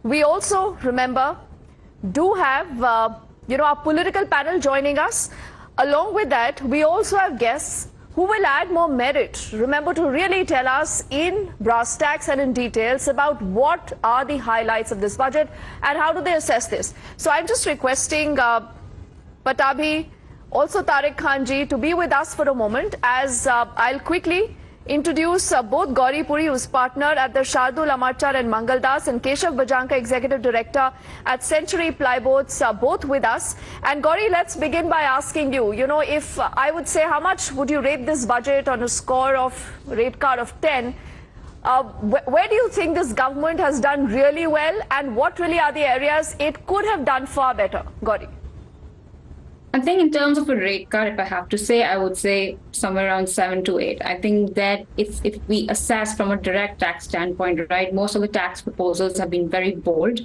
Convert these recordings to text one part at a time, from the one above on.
we also, remember, do have, our political panel joining us. Along with that, we also have guests who will add more merit. Remember to really tell us in brass tacks and in details about what are the highlights of this budget and how do they assess this. So I'm just requesting Patabhi, also Tariq Khan ji, to be with us for a moment as I'll quickly introduce both Gauri Puri, who's partner at the Shardul Amarchar and Mangaldas, and Keshav Bajanka, Executive Director at Century Plyboards, both with us. And Gauri, let's begin by asking you, if I would say, how much would you rate this budget on a score of rate card of 10? Where do you think this government has done really well, and what really are the areas it could have done far better? Gauri. I think in terms of a rate card, if I have to say, I would say somewhere around 7 to 8. I think that if we assess from a direct tax standpoint, right, most of the tax proposals have been very bold.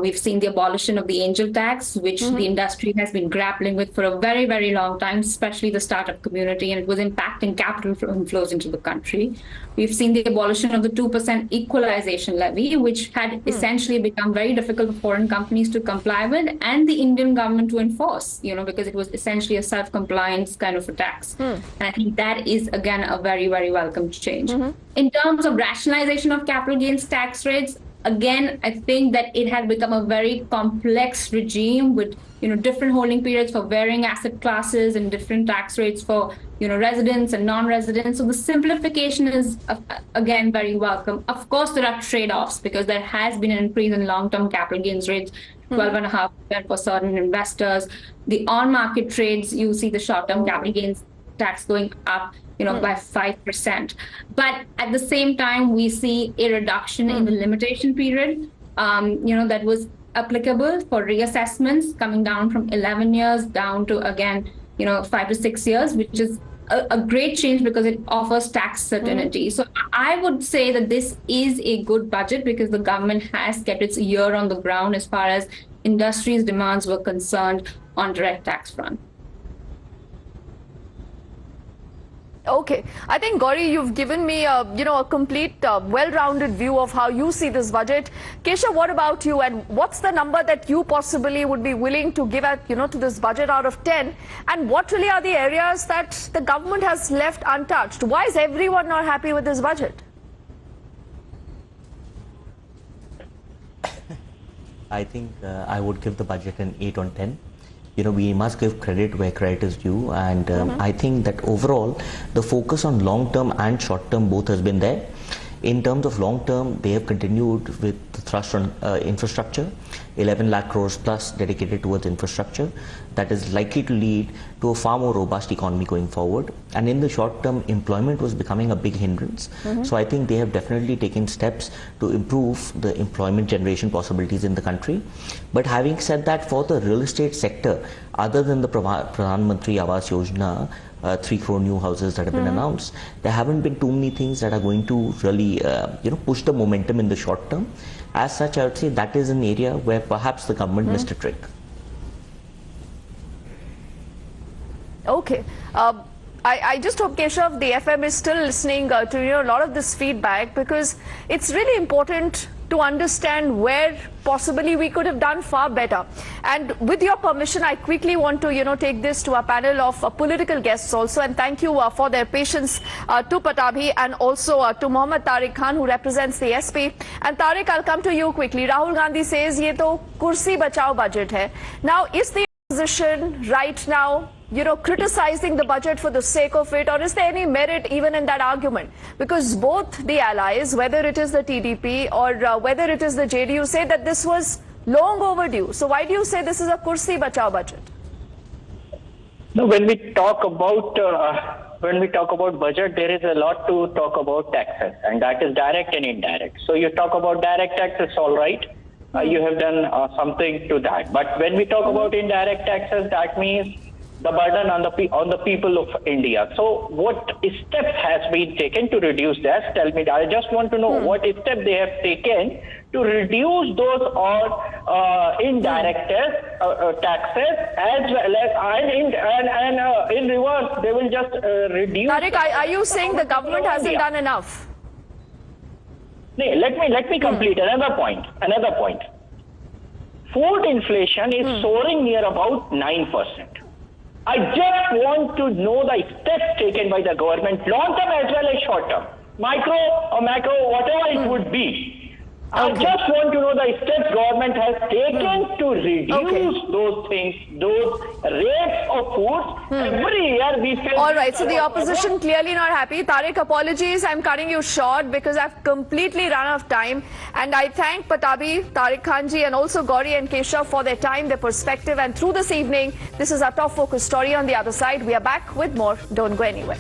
We've seen the abolition of the angel tax, which the industry has been grappling with for a very, very long time, especially the startup community, and it was impacting capital inflows into the country. We've seen the abolition of the 2% equalization levy, which had essentially become very difficult for foreign companies to comply with and the Indian government to enforce, because it was essentially a self-compliance kind of a tax. And I think that is, again, a very, very welcome change. In terms of rationalization of capital gains tax rates, again, I think that it has become a very complex regime with, different holding periods for varying asset classes and different tax rates for, residents and non-residents. So the simplification is, again, very welcome. Of course, there are trade-offs because there has been an increase in long-term capital gains rates, 12.5% for certain investors. The on-market trades, you see the short-term capital gains tax going up, by 5%. But at the same time, we see a reduction in the limitation period, that was applicable for reassessments, coming down from 11 years down to, again, 5 to 6 years, which is a great change because it offers tax certainty. So I would say that this is a good budget because the government has kept its ear on the ground as far as industry's demands were concerned on direct tax front. Okay, I think Gauri, you've given me a complete, well-rounded view of how you see this budget. Keshav, what about you? And what's the number that you possibly would be willing to give at, to this budget out of 10? And what really are the areas that the government has left untouched? Why is everyone not happy with this budget? I think I would give the budget an 8 on 10. We must give credit where credit is due, and I think that overall the focus on long term and short term both has been there. In terms of long term, they have continued with the thrust on infrastructure, 11 lakh crores plus dedicated towards infrastructure. That is likely to lead to a far more robust economy going forward. And in the short term, employment was becoming a big hindrance. So I think they have definitely taken steps to improve the employment generation possibilities in the country. But having said that, for the real estate sector, other than the Pradhan Mantri Awas Yojana, 3 crore new houses that have been announced, there haven't been too many things that are going to really push the momentum in the short term. As such, I would say that is an area where perhaps the government missed a trick. Okay. I just hope, Keshav, the FM is still listening to a lot of this feedback, because it's really important to understand where possibly we could have done far better. And with your permission, I quickly want to, take this to a panel of political guests also. And thank you for their patience to Patabhi and also to Mohammad Tariq Khan, who represents the SP. And Tariq, I'll come to you quickly. Rahul Gandhi says, ye to kursi bachao budget hai. Now, is the opposition right now criticizing the budget for the sake of it, or is there any merit even in that argument? Because both the allies, whether it is the TDP or whether it is the JDU, say that this was long overdue. So why do you say this is a kursi bachao budget? No, when we talk about budget, there is a lot to talk about taxes, and that is direct and indirect. So you talk about direct taxes, all right. You have done something to that. But when we talk about indirect taxes, that means the burden on the people of India. So what steps has been taken to reduce that? Tell me that. I just want to know what step they have taken to reduce those or indirect taxes, as well as in reverse they will just reduce. Tariq, are you saying the government hasn't done enough? Let me complete another point. Another point. Food inflation is soaring near about 9%. I just want to know the steps taken by the government, long term as well as short term, micro or macro, whatever it would be. I just want to know the steps government has taken to reduce those things, those rates of food. Every year we face. All right, so the opposition clearly not happy. Tariq, apologies, I'm cutting you short because I've completely run out of time. And I thank Patabi, Tariq Khanji, and also Gauri and Keshav for their time, their perspective. And through this evening, this is our top focus story. On the other side, we are back with more. Don't go anywhere.